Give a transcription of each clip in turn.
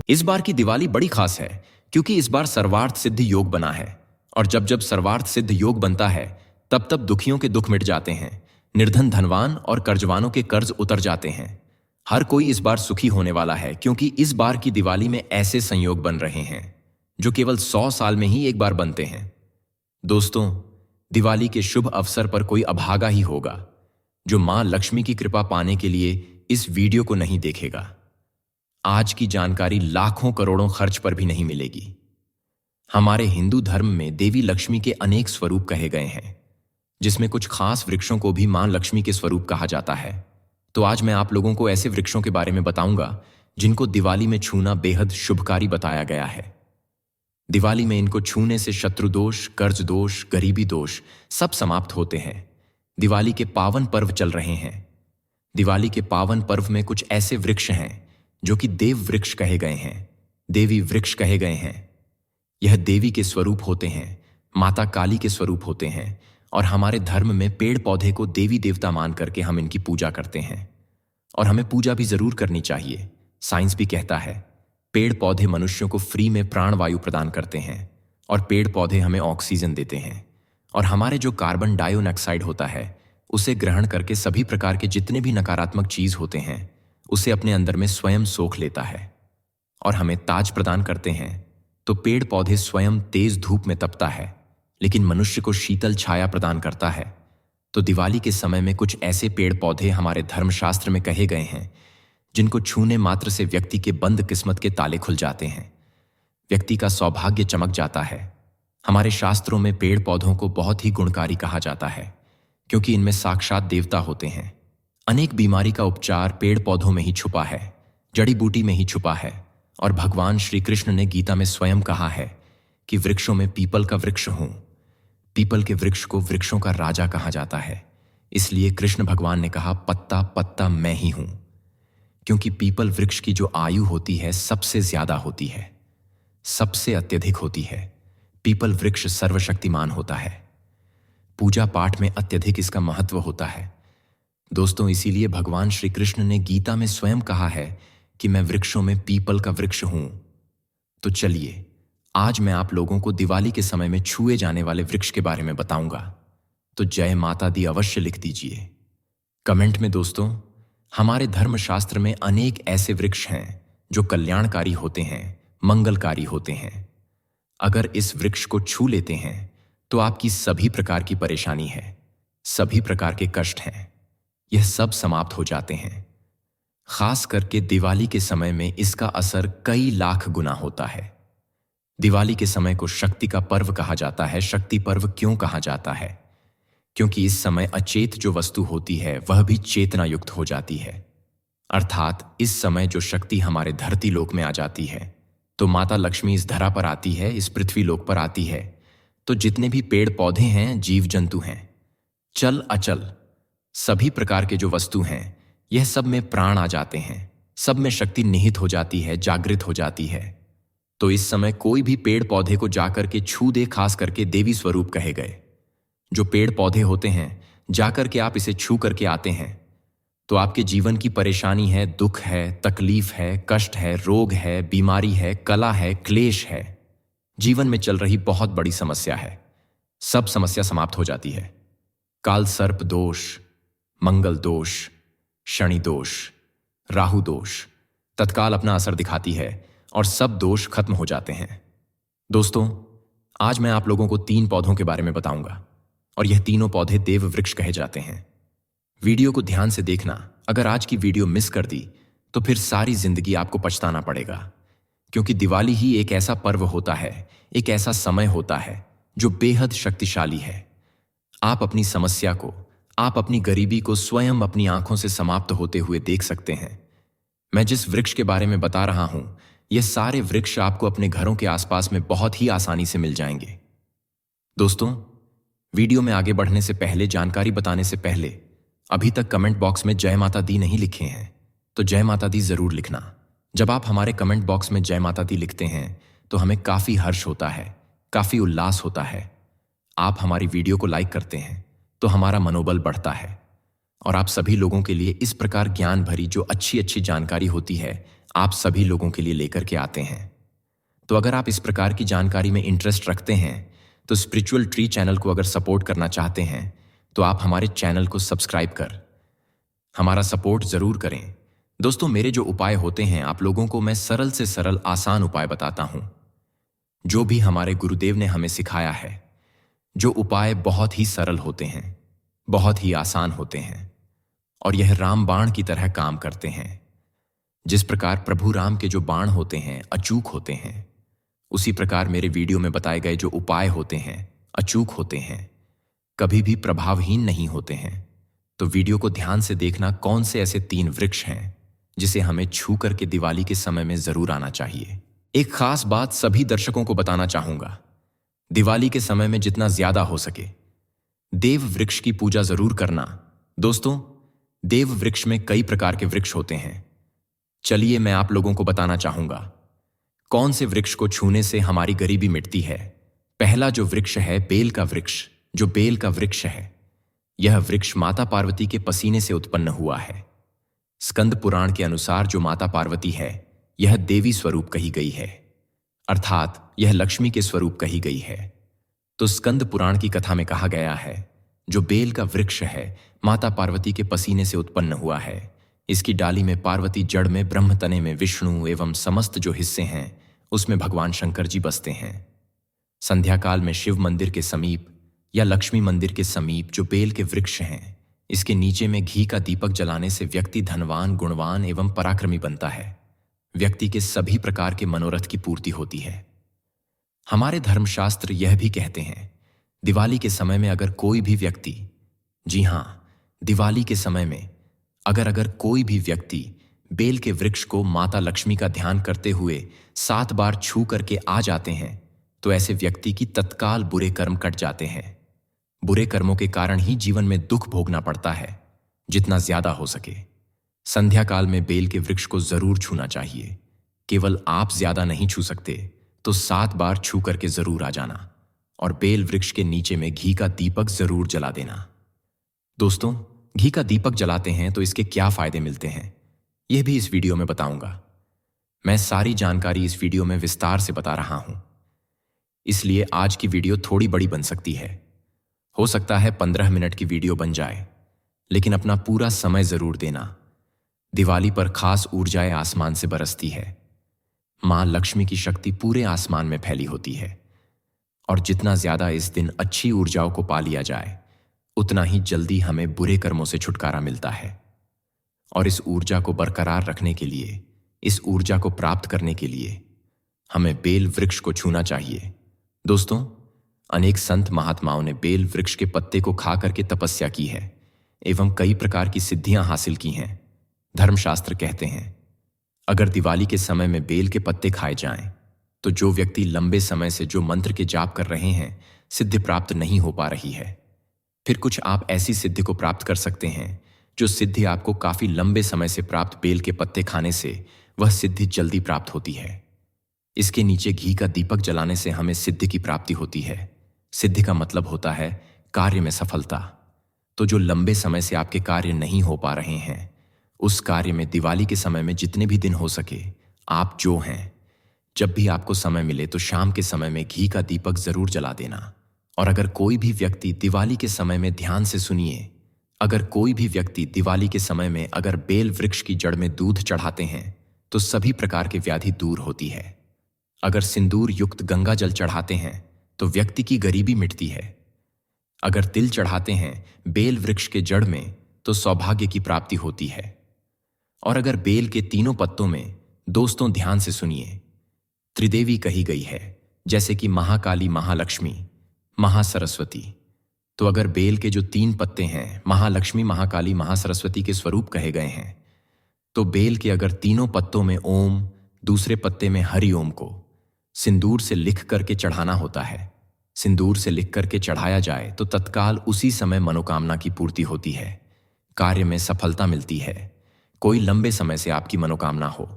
इस बार की दिवाली बड़ी खास है क्योंकि इस बार सर्वार्थ सिद्ध योग बना है। और जब जब सर्वार्थ सिद्ध योग बनता है तब तब दुखियों के दुख मिट जाते हैं, निर्धन धनवान और कर्जवानों के कर्ज उतर जाते हैं। हर कोई इस बार सुखी होने वाला है क्योंकि इस बार की दिवाली में ऐसे संयोग बन रहे हैं जो केवल 100 साल में ही एक बार बनते हैं। दोस्तों, दिवाली के शुभ अवसर पर कोई अभागा ही होगा जो मां लक्ष्मी की कृपा पाने के लिए इस वीडियो को नहीं देखेगा। आज की जानकारी लाखों करोड़ों खर्च पर भी नहीं मिलेगी। हमारे हिंदू धर्म में देवी लक्ष्मी के अनेक स्वरूप कहे गए हैं, जिसमें कुछ खास वृक्षों को भी मां लक्ष्मी के स्वरूप कहा जाता है। तो आज मैं आप लोगों को ऐसे वृक्षों के बारे में बताऊंगा जिनको दिवाली में छूना बेहद शुभकारी बताया गया है। दिवाली में इनको छूने से शत्रु दोष, कर्ज दोष, गरीबी दोष सब समाप्त होते हैं। दिवाली के पावन पर्व चल रहे हैं। दिवाली के पावन पर्व में कुछ ऐसे वृक्ष हैं जो कि देव वृक्ष कहे गए हैं, देवी वृक्ष कहे गए हैं। यह देवी के स्वरूप होते हैं, माता काली के स्वरूप होते हैं और हमारे धर्म में पेड़ पौधे को देवी देवता मान करके हम इनकी पूजा करते हैं। और हमें पूजा भी जरूर करनी चाहिए। साइंस भी कहता है पेड़ पौधे मनुष्यों को फ्री में प्राण वायु प्रदान करते हैं और पेड़ पौधे हमें ऑक्सीजन देते हैं और हमारे जो कार्बन डाइऑक्साइड होता है उसे ग्रहण करके सभी प्रकार के जितने भी नकारात्मक चीज होते हैं उसे अपने अंदर में स्वयं सोख लेता है और हमें ताज प्रदान करते हैं। तो पेड़ पौधे स्वयं तेज धूप में तपता है लेकिन मनुष्य को शीतल छाया प्रदान करता है। तो दिवाली के समय में कुछ ऐसे पेड़ पौधे हमारे धर्मशास्त्र में कहे गए हैं जिनको छूने मात्र से व्यक्ति के बंद किस्मत के ताले खुल जाते हैं, व्यक्ति का सौभाग्य चमक जाता है। हमारे शास्त्रों में पेड़ पौधों को बहुत ही गुणकारी कहा जाता है क्योंकि इनमें साक्षात देवता होते हैं। अनेक बीमारी का उपचार पेड़ पौधों में ही छुपा है, जड़ी बूटी में ही छुपा है। और भगवान श्री कृष्ण ने गीता में स्वयं कहा है कि वृक्षों में पीपल का वृक्ष हूं। पीपल के वृक्ष को वृक्षों का राजा कहा जाता है। इसलिए कृष्ण भगवान ने कहा पत्ता पत्ता मैं ही हूं, क्योंकि पीपल वृक्ष की जो आयु होती है सबसे ज्यादा होती है, सबसे अत्यधिक होती है। पीपल वृक्ष सर्वशक्तिमान होता है। पूजा पाठ में अत्यधिक इसका महत्व होता है। दोस्तों, इसीलिए भगवान श्री कृष्ण ने गीता में स्वयं कहा है कि मैं वृक्षों में पीपल का वृक्ष हूं। तो चलिए, आज मैं आप लोगों को दिवाली के समय में छुए जाने वाले वृक्ष के बारे में बताऊंगा। तो जय माता दी अवश्य लिख दीजिए कमेंट में। दोस्तों, हमारे धर्मशास्त्र में अनेक ऐसे वृक्ष हैं जो कल्याणकारी होते हैं, मंगलकारी होते हैं। अगर इस वृक्ष को छू लेते हैं तो आपकी सभी प्रकार की परेशानी है, सभी प्रकार के कष्ट हैं, यह सब समाप्त हो जाते हैं। खास करके दिवाली के समय में इसका असर कई लाख गुना होता है। दिवाली के समय को शक्ति का पर्व कहा जाता है। शक्ति पर्व क्यों कहा जाता है? क्योंकि इस समय अचेत जो वस्तु होती है वह भी चेतना युक्त हो जाती है। अर्थात इस समय जो शक्ति हमारे धरती लोक में आ जाती है, तो माता लक्ष्मी इस धरा पर आती है, इस पृथ्वी लोक पर आती है। तो जितने भी पेड़ पौधे हैं, जीव जंतु हैं, चल अचल सभी प्रकार के जो वस्तु हैं, यह सब में प्राण आ जाते हैं, सब में शक्ति निहित हो जाती है, जागृत हो जाती है। तो इस समय कोई भी पेड़ पौधे को जाकर के छू दे, खास करके देवी स्वरूप कहे गए जो पेड़ पौधे होते हैं, जाकर के आप इसे छू करके आते हैं तो आपके जीवन की परेशानी है, दुख है, तकलीफ है, कष्ट है, रोग है, बीमारी है, कला है, क्लेश है, जीवन में चल रही बहुत बड़ी समस्या है, सब समस्या समाप्त हो जाती है। काल सर्प दोष, मंगल दोष, शनि दोष, राहु दोष तत्काल अपना असर दिखाती है और सब दोष खत्म हो जाते हैं। दोस्तों, आज मैं आप लोगों को 3 पौधों के बारे में बताऊंगा और यह तीनों पौधे देव वृक्ष कहे जाते हैं। वीडियो को ध्यान से देखना। अगर आज की वीडियो मिस कर दी तो फिर सारी जिंदगी आपको पछताना पड़ेगा, क्योंकि दिवाली ही एक ऐसा पर्व होता है, एक ऐसा समय होता है जो बेहद शक्तिशाली है। आप अपनी समस्या को, आप अपनी गरीबी को स्वयं अपनी आंखों से समाप्त होते हुए देख सकते हैं। मैं जिस वृक्ष के बारे में बता रहा हूं, ये सारे वृक्ष आपको अपने घरों के आसपास में बहुत ही आसानी से मिल जाएंगे। दोस्तों, वीडियो में आगे बढ़ने से पहले, जानकारी बताने से पहले, अभी तक कमेंट बॉक्स में जय माता दी नहीं लिखे हैं तो जय माता दी जरूर लिखना। जब आप हमारे कमेंट बॉक्स में जय माता दी लिखते हैं तो हमें काफी हर्ष होता है, काफी उल्लास होता है। आप हमारी वीडियो को लाइक करते हैं तो हमारा मनोबल बढ़ता है और आप सभी लोगों के लिए इस प्रकार ज्ञान भरी जो अच्छी अच्छी जानकारी होती है आप सभी लोगों के लिए लेकर के आते हैं। तो अगर आप इस प्रकार की जानकारी में इंटरेस्ट रखते हैं तो स्पिरिचुअल ट्री चैनल को अगर सपोर्ट करना चाहते हैं तो आप हमारे चैनल को सब्सक्राइब कर हमारा सपोर्ट जरूर करें। दोस्तों, मेरे जो उपाय होते हैं आप लोगों को मैं सरल से सरल आसान उपाय बताता हूं, जो भी हमारे गुरुदेव ने हमें सिखाया है। जो उपाय बहुत ही सरल होते हैं, बहुत ही आसान होते हैं और यह रामबाण की तरह काम करते हैं। जिस प्रकार प्रभु राम के जो बाण होते हैं अचूक होते हैं, उसी प्रकार मेरे वीडियो में बताए गए जो उपाय होते हैं अचूक होते हैं, कभी भी प्रभावहीन नहीं होते हैं। तो वीडियो को ध्यान से देखना, कौन से ऐसे 3 वृक्ष हैं जिसे हमें छू करके दिवाली के समय में जरूर आना चाहिए। एक खास बात सभी दर्शकों को बताना चाहूंगा, दिवाली के समय में जितना ज्यादा हो सके देव वृक्ष की पूजा जरूर करना। दोस्तों, देव वृक्ष में कई प्रकार के वृक्ष होते हैं। चलिए मैं आप लोगों को बताना चाहूंगा कौन से वृक्ष को छूने से हमारी गरीबी मिटती है। पहला जो वृक्ष है बेल का वृक्ष, जो बेल का वृक्ष है, यह वृक्ष माता पार्वती के पसीने से उत्पन्न हुआ है। स्कंद पुराण के अनुसार जो माता पार्वती है यह देवी स्वरूप कही गई है, अर्थात यह लक्ष्मी के स्वरूप कही गई है। तो स्कंद पुराण की कथा में कहा गया है जो बेल का वृक्ष है माता पार्वती के पसीने से उत्पन्न हुआ है। इसकी डाली में पार्वती, जड़ में ब्रह्म, तने में विष्णु एवं समस्त जो हिस्से हैं उसमें भगवान शंकर जी बसते हैं। संध्या काल में शिव मंदिर के समीप या लक्ष्मी मंदिर के समीप जो बेल के वृक्ष हैं, इसके नीचे में घी का दीपक जलाने से व्यक्ति धनवान, गुणवान एवं पराक्रमी बनता है। व्यक्ति के सभी प्रकार के मनोरथ की पूर्ति होती है। हमारे धर्मशास्त्र यह भी कहते हैं दिवाली के समय में अगर कोई भी व्यक्ति, जी हां, दिवाली के समय में अगर कोई भी व्यक्ति बेल के वृक्ष को माता लक्ष्मी का ध्यान करते हुए 7 बार छू करके आ जाते हैं तो ऐसे व्यक्ति की तत्काल बुरे कर्म कट जाते हैं। बुरे कर्मों के कारण ही जीवन में दुख भोगना पड़ता है। जितना ज्यादा हो सके संध्या काल में बेल के वृक्ष को जरूर छूना चाहिए। केवल आप ज्यादा नहीं छू सकते तो 7 बार छू करके जरूर आ जाना और बेल वृक्ष के नीचे में घी का दीपक जरूर जला देना। दोस्तों, घी का दीपक जलाते हैं तो इसके क्या फायदे मिलते हैं यह भी इस वीडियो में बताऊंगा। मैं सारी जानकारी इस वीडियो में विस्तार से बता रहा हूं, इसलिए आज की वीडियो थोड़ी बड़ी बन सकती है। हो सकता है 15 मिनट की वीडियो बन जाए, लेकिन अपना पूरा समय जरूर देना। दिवाली पर खास ऊर्जाएं आसमान से बरसती है। मां लक्ष्मी की शक्ति पूरे आसमान में फैली होती है और जितना ज्यादा इस दिन अच्छी ऊर्जाओं को पा लिया जाए उतना ही जल्दी हमें बुरे कर्मों से छुटकारा मिलता है। और इस ऊर्जा को बरकरार रखने के लिए, इस ऊर्जा को प्राप्त करने के लिए हमें बेल वृक्ष को छूना चाहिए। दोस्तों, अनेक संत महात्माओं ने बेल वृक्ष के पत्ते को खा करके तपस्या की है एवं कई प्रकार की सिद्धियां हासिल की हैं। धर्मशास्त्र कहते हैं अगर दिवाली के समय में बेल के पत्ते खाए जाएं तो जो व्यक्ति लंबे समय से जो मंत्र के जाप कर रहे हैं सिद्धि प्राप्त नहीं हो पा रही है, फिर कुछ आप ऐसी सिद्धि को प्राप्त कर सकते हैं जो सिद्धि आपको काफी लंबे समय से प्राप्त बेल के पत्ते खाने से वह सिद्धि जल्दी प्राप्त होती है। इसके नीचे घी का दीपक जलाने से हमें सिद्धि की प्राप्ति होती है। सिद्धि का मतलब होता है कार्य में सफलता। तो जो लंबे समय से आपके कार्य नहीं हो पा रहे हैं उस कार्य में दिवाली के समय में जितने भी दिन हो सके आप जो हैं, जब भी आपको समय मिले तो शाम के समय में घी का दीपक जरूर जला देना। और अगर कोई भी व्यक्ति दिवाली के समय में, ध्यान से सुनिए, अगर कोई भी व्यक्ति दिवाली के समय में अगर बेल वृक्ष की जड़ में दूध चढ़ाते हैं तो सभी प्रकार की व्याधि दूर होती है। अगर सिंदूर युक्त गंगा जल चढ़ाते हैं तो व्यक्ति की गरीबी मिटती है। अगर तिल चढ़ाते हैं बेल वृक्ष के जड़ में तो सौभाग्य की प्राप्ति होती है। और अगर बेल के तीनों पत्तों में, दोस्तों ध्यान से सुनिए, त्रिदेवी कही गई है, जैसे कि महाकाली, महालक्ष्मी, महासरस्वती। तो अगर बेल के जो 3 पत्ते हैं महालक्ष्मी, महाकाली, महासरस्वती के स्वरूप कहे गए हैं, तो बेल के अगर तीनों पत्तों में ओम, दूसरे पत्ते में हरि ओम को सिंदूर से लिख करके चढ़ाना होता है। सिंदूर से लिख करके चढ़ाया जाए तो तत्काल उसी समय मनोकामना की पूर्ति होती है, कार्य में सफलता मिलती है। कोई लंबे समय से आपकी मनोकामना हो,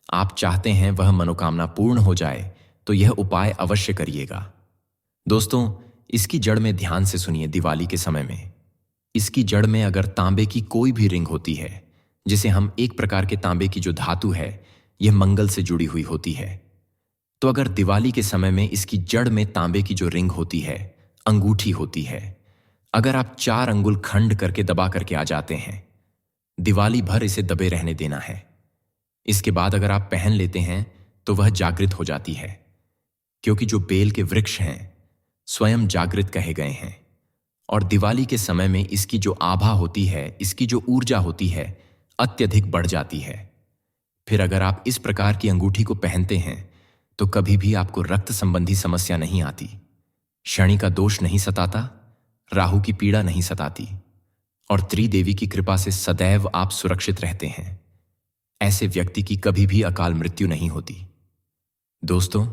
आप चाहते हैं वह मनोकामना पूर्ण हो जाए, तो यह उपाय अवश्य करिएगा। दोस्तों, इसकी जड़ में ध्यान से सुनिए, दिवाली के समय में इसकी जड़ में अगर तांबे की कोई भी रिंग होती है, जिसे हम एक प्रकार के तांबे की जो धातु है यह मंगल से जुड़ी हुई होती है। तो अगर दिवाली के समय में इसकी जड़ में तांबे की जो रिंग होती है, अंगूठी होती है, अगर आप 4 अंगुल खंड करके दबा करके आ जाते हैं, दिवाली भर इसे दबे रहने देना है। इसके बाद अगर आप पहन लेते हैं तो वह जागृत हो जाती है, क्योंकि जो बेल के वृक्ष हैं स्वयं जागृत कहे गए हैं। और दिवाली के समय में इसकी जो आभा होती है, इसकी जो ऊर्जा होती है, अत्यधिक बढ़ जाती है। फिर अगर आप इस प्रकार की अंगूठी को पहनते हैं तो कभी भी आपको रक्त संबंधी समस्या नहीं आती, शनि का दोष नहीं सताता, राहु की पीड़ा नहीं सताती, और त्रिदेवी की कृपा से सदैव आप सुरक्षित रहते हैं। ऐसे व्यक्ति की कभी भी अकाल मृत्यु नहीं होती। दोस्तों,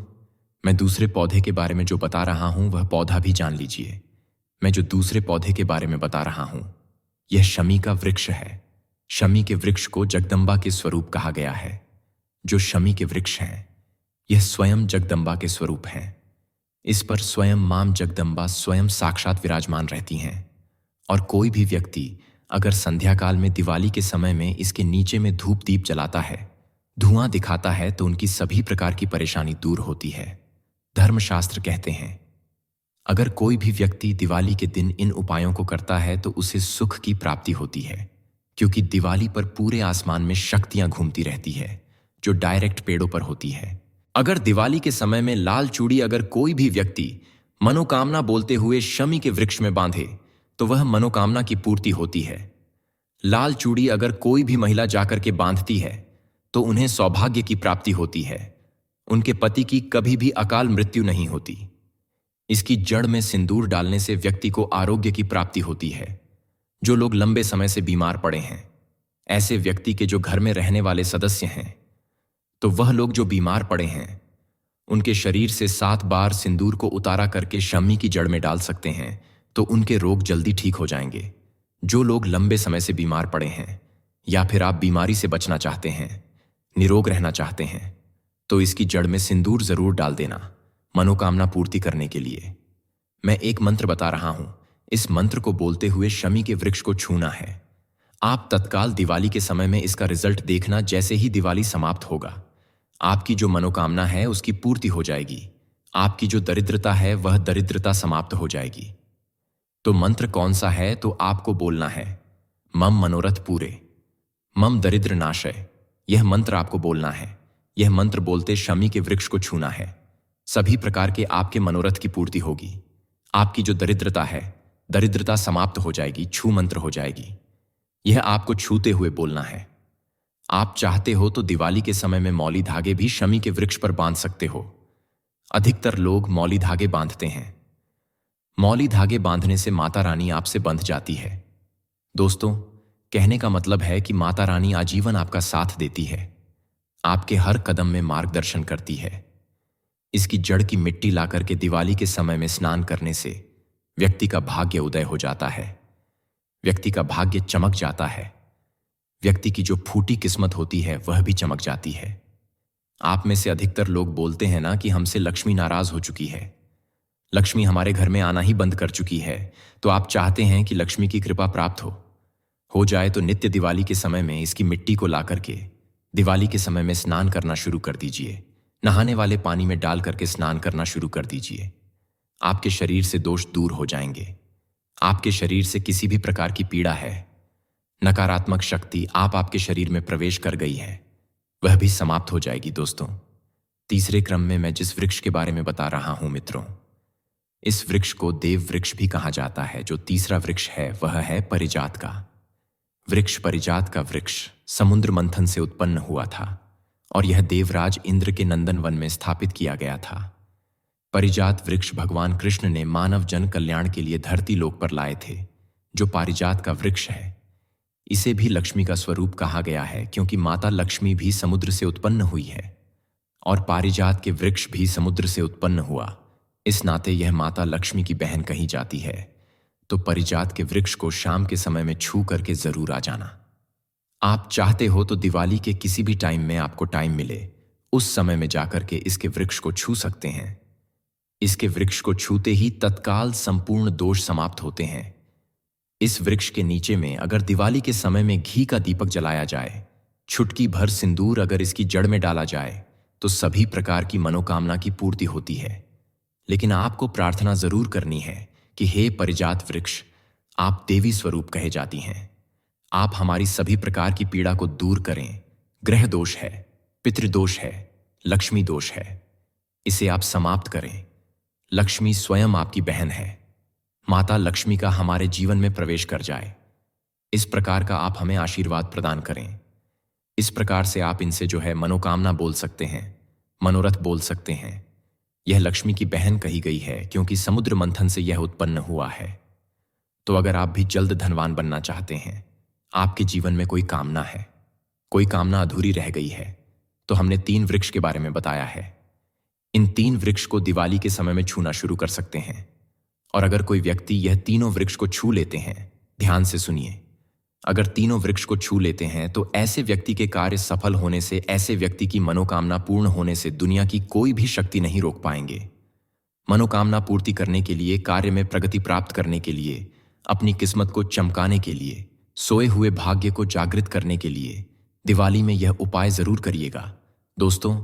मैं दूसरे पौधे के बारे में जो बता रहा हूं वह पौधा भी जान लीजिए। मैं जो दूसरे पौधे के बारे में बता रहा हूं यह शमी का वृक्ष है। शमी के वृक्ष को जगदम्बा के स्वरूप कहा गया है। जो शमी के वृक्ष हैं यह स्वयं जगदम्बा के स्वरूप हैं। इस पर स्वयं मां जगदम्बा स्वयं साक्षात विराजमान रहती हैं। और कोई भी व्यक्ति अगर संध्या काल में दिवाली के समय में इसके नीचे में धूप दीप जलाता है, धुआं दिखाता है, तो उनकी सभी प्रकार की परेशानी दूर होती है। धर्मशास्त्र कहते हैं अगर कोई भी व्यक्ति दिवाली के दिन इन उपायों को करता है तो उसे सुख की प्राप्ति होती है, क्योंकि दिवाली पर पूरे आसमान में शक्तियां घूमती रहती है जो डायरेक्ट पेड़ों पर होती है। अगर दिवाली के समय में लाल चूड़ी अगर कोई भी व्यक्ति मनोकामना बोलते हुए शमी के वृक्ष में बांधे तो वह मनोकामना की पूर्ति होती है। लाल चूड़ी अगर कोई भी महिला जाकर के बांधती है तो उन्हें सौभाग्य की प्राप्ति होती है। उनके पति की कभी भी अकाल मृत्यु नहीं होती। इसकी जड़ में सिंदूर डालने से व्यक्ति को आरोग्य की प्राप्ति होती है। जो लोग लंबे समय से बीमार पड़े हैं, ऐसे व्यक्ति के जो घर में रहने वाले सदस्य हैं, तो वह लोग जो बीमार पड़े हैं उनके शरीर से 7 बार सिंदूर को उतारा करके शमी की जड़ में डाल सकते हैं, तो उनके रोग जल्दी ठीक हो जाएंगे। जो लोग लंबे समय से बीमार पड़े हैं या फिर आप बीमारी से बचना चाहते हैं, निरोग रहना चाहते हैं, तो इसकी जड़ में सिंदूर जरूर डाल देना मनोकामना पूर्ति करने के लिए। मैं एक मंत्र बता रहा हूं, इस मंत्र को बोलते हुए शमी के वृक्ष को छूना है। आप तत्काल दिवाली के समय में इसका रिजल्ट देखना। जैसे ही दिवाली समाप्त होगा आपकी जो मनोकामना है उसकी पूर्ति हो जाएगी। आपकी जो दरिद्रता है वह दरिद्रता समाप्त हो जाएगी। तो मंत्र कौन सा है? तो आपको बोलना है मम मनोरथ पूरे, मम दरिद्र नाशय। यह मंत्र आपको बोलना है। यह मंत्र बोलते शमी के वृक्ष को छूना है। सभी प्रकार के आपके मनोरथ की पूर्ति होगी। आपकी जो दरिद्रता है, दरिद्रता समाप्त हो जाएगी, छू मंत्र हो जाएगी। यह आपको छूते हुए बोलना है। आप चाहते हो तो दिवाली के समय में मौली धागे भी शमी के वृक्ष पर बांध सकते हो। अधिकतर लोग मौली धागे बांधते हैं। मौली धागे बांधने से माता रानी आपसे बंध जाती है। दोस्तों, कहने का मतलब है कि माता रानी आजीवन आपका साथ देती है, आपके हर कदम में मार्गदर्शन करती है। इसकी जड़ की मिट्टी लाकर के दिवाली के समय में स्नान करने से व्यक्ति का भाग्य उदय हो जाता है, व्यक्ति का भाग्य चमक जाता है। व्यक्ति की जो फूटी किस्मत होती है वह भी चमक जाती है। आप में से अधिकतर लोग बोलते हैं ना कि हमसे लक्ष्मी नाराज हो चुकी है, लक्ष्मी हमारे घर में आना ही बंद कर चुकी है। तो आप चाहते हैं कि लक्ष्मी की कृपा प्राप्त हो जाए, तो नित्य दिवाली के समय में इसकी मिट्टी को ला करके दिवाली के समय में स्नान करना शुरू कर दीजिए। नहाने वाले पानी में डाल करके स्नान करना शुरू कर दीजिए। आपके शरीर से दोष दूर हो जाएंगे। आपके शरीर से किसी भी प्रकार की पीड़ा है, नकारात्मक शक्ति आपके शरीर में प्रवेश कर गई है, वह भी समाप्त हो जाएगी। दोस्तों, तीसरे क्रम में मैं जिस वृक्ष के बारे में बता रहा हूं मित्रों, इस वृक्ष को देव वृक्ष भी कहा जाता है। जो तीसरा वृक्ष है वह है परिजात का वृक्ष। परिजात का वृक्ष समुद्र मंथन से उत्पन्न हुआ था और यह देवराज इंद्र के नंदन वन में स्थापित किया गया था। परिजात वृक्ष भगवान कृष्ण ने मानव जन कल्याण के लिए धरती लोक पर लाए थे। जो पारिजात का वृक्ष है इसे भी लक्ष्मी का स्वरूप कहा गया है, क्योंकि माता लक्ष्मी भी समुद्र से उत्पन्न हुई है और पारिजात के वृक्ष भी समुद्र से उत्पन्न हुआ। इस नाते यह माता लक्ष्मी की बहन कही जाती है। तो परिजात के वृक्ष को शाम के समय में छू करके जरूर आ जाना। आप चाहते हो तो दिवाली के किसी भी टाइम में आपको टाइम मिले, उस समय में जाकर के इसके वृक्ष को छू सकते हैं। इसके वृक्ष को छूते ही तत्काल संपूर्ण दोष समाप्त होते हैं। इस वृक्ष के नीचे में अगर दिवाली के समय में घी का दीपक जलाया जाए छुटकी भर सिंदूर अगर इसकी जड़ में डाला जाए तो सभी प्रकार की मनोकामना की पूर्ति होती है। लेकिन आपको प्रार्थना जरूर करनी है कि हे परिजात वृक्ष, आप देवी स्वरूप कहे जाती हैं। आप हमारी सभी प्रकार की पीड़ा को दूर करें। ग्रह दोष है, पितृदोष है, लक्ष्मी दोष है, इसे आप समाप्त करें। लक्ष्मी स्वयं आपकी बहन है। माता लक्ष्मी का हमारे जीवन में प्रवेश कर जाए, इस प्रकार का आप हमें आशीर्वाद प्रदान करें। इस प्रकार से आप इनसे जो है मनोकामना बोल सकते हैं, मनोरथ बोल सकते हैं। यह लक्ष्मी की बहन कही गई है क्योंकि समुद्र मंथन से यह उत्पन्न हुआ है। तो अगर आप भी जल्द धनवान बनना चाहते हैं, आपके जीवन में कोई कामना है, कोई कामना अधूरी रह गई है, तो हमने 3 वृक्ष के बारे में बताया है। इन 3 वृक्ष को दिवाली के समय में छूना शुरू कर सकते हैं। और अगर कोई व्यक्ति यह तीनों वृक्ष को छू लेते हैं, ध्यान से सुनिए, अगर तीनों वृक्ष को छू लेते हैं तो ऐसे व्यक्ति के कार्य सफल होने से, ऐसे व्यक्ति की मनोकामना पूर्ण होने से दुनिया की कोई भी शक्ति नहीं रोक पाएंगे। मनोकामना पूर्ति करने के लिए, कार्य में प्रगति प्राप्त करने के लिए, अपनी किस्मत को चमकाने के लिए, सोए हुए भाग्य को जागृत करने के लिए दिवाली में यह उपाय जरूर करिएगा। दोस्तों,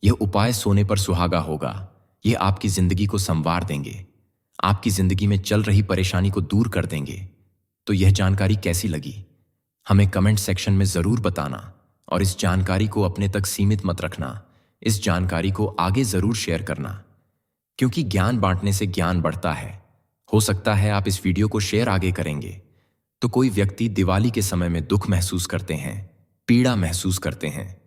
यह उपाय सोने पर सुहागा होगा। यह आपकी जिंदगी को संवार देंगे, आपकी जिंदगी में चल रही परेशानी को दूर कर देंगे। तो यह जानकारी कैसी लगी हमें कमेंट सेक्शन में जरूर बताना, और इस जानकारी को अपने तक सीमित मत रखना। इस जानकारी को आगे जरूर शेयर करना, क्योंकि ज्ञान बांटने से ज्ञान बढ़ता है। हो सकता है आप इस वीडियो को शेयर आगे करेंगे तो कोई व्यक्ति दिवाली के समय में दुख महसूस करते हैं, पीड़ा महसूस करते हैं।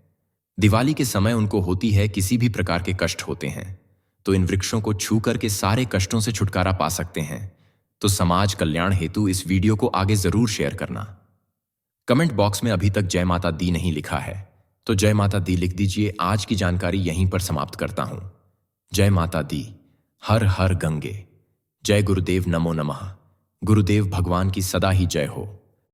दिवाली के समय उनको होती है, किसी भी प्रकार के कष्ट होते हैं, तो इन वृक्षों को छू करके सारे कष्टों से छुटकारा पा सकते हैं। तो समाज कल्याण हेतु इस वीडियो को आगे जरूर शेयर करना। कमेंट बॉक्स में अभी तक जय माता दी नहीं लिखा है तो जय माता दी लिख दीजिए। आज की जानकारी यहीं पर समाप्त करता हूं। जय माता दी। हर हर गंगे। जय गुरुदेव, नमो नमः। गुरुदेव भगवान की सदा ही जय हो।